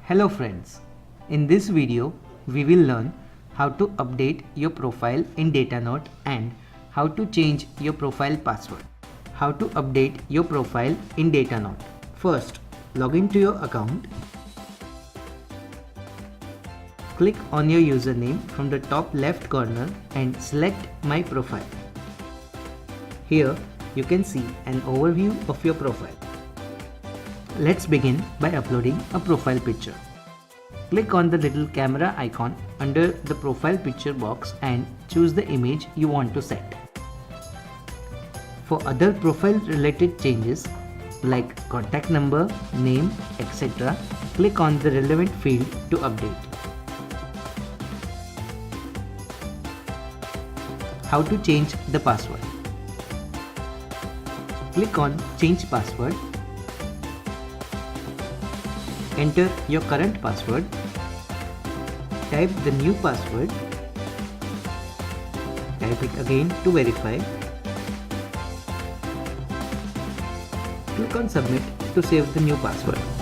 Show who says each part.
Speaker 1: Hello friends, in this video we will learn how to update your profile in dataNote and how to change your profile password. How to update your profile in dataNote. First, log into your account. Click on your username from the top left corner and select My Profile. Here you can see an overview of your profile. Let's begin by uploading a profile picture. Click on the little camera icon under the profile picture box and choose the image you want to set. For other profile related changes like contact number, name, etc., click on the relevant field to update. How to change the password. Click on Change Password. Enter your current password. Type the new password. Type it again to verify. Click on Submit to save the new password.